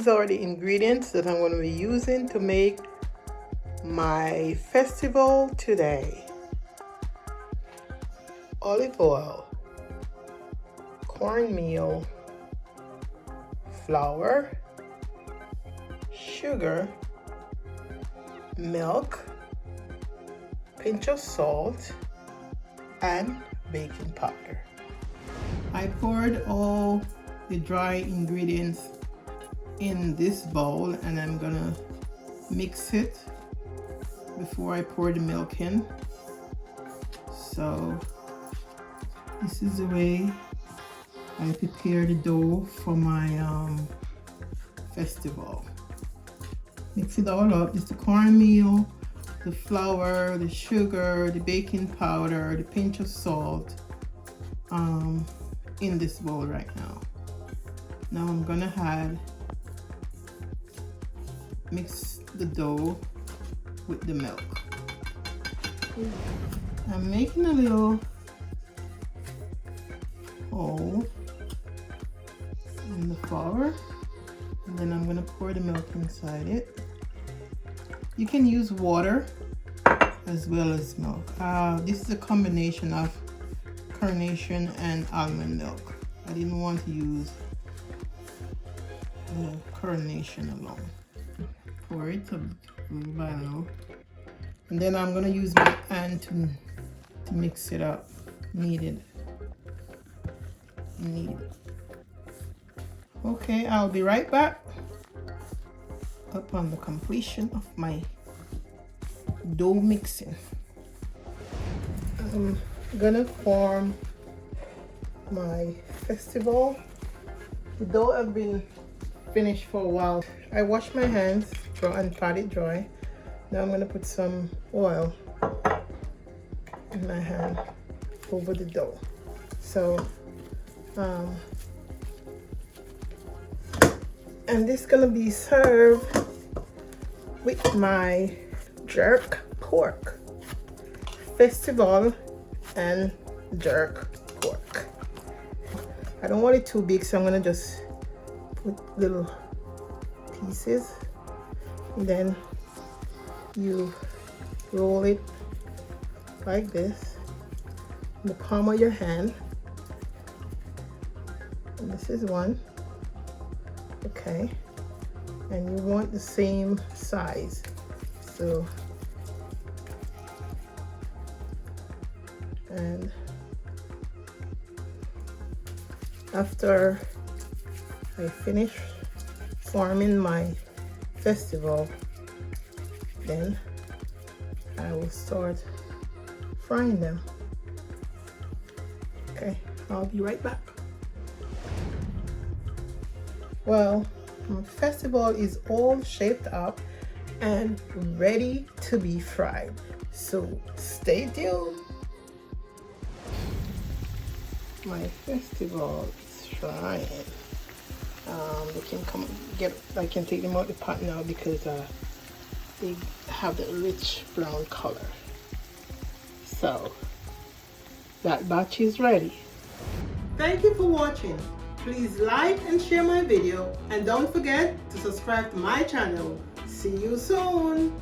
these are the ingredients that I'm going to be using to make my festival today. Olive oil, cornmeal, flour, sugar, milk, pinch of salt, and baking powder. I poured all the dry ingredients in this bowl and I'm gonna mix it before I pour the milk in. So this is the way I prepare the dough for my festival. Mix it all up. It's the cornmeal, the flour, the sugar, the baking powder, the pinch of salt in this bowl right now. Now I'm gonna mix the dough with the milk. I'm making a little hole in the flour and then I'm gonna pour the milk inside it. You can use water as well as milk. This is a combination of carnation and almond milk. I didn't want to use the carnation alone. Pour it little by little. And then I'm gonna use my hand to mix it up. Knead. Okay, I'll be right back upon the completion of my dough mixing. I'm gonna form my festival. The dough has been finished for a while. I washed my hands and pat it dry. Now I'm gonna put some oil in my hand over the dough. So and this is gonna be served with my jerk pork. Festival and jerk pork. I don't want it too big, so I'm gonna just put little pieces. And then you roll it like this in the palm of your hand. And this is one. Okay, and you want the same size, so and after I finish forming my festival, then I will start frying them. Okay, I'll be right back. Well, my festival is all shaped up and ready to be fried, so stay tuned. My festival is frying. They can come get. I can take them out the pot now because they have the rich brown color. So that batch is ready. Thank you for watching. Please like and share my video, and don't forget to subscribe to my channel. See you soon.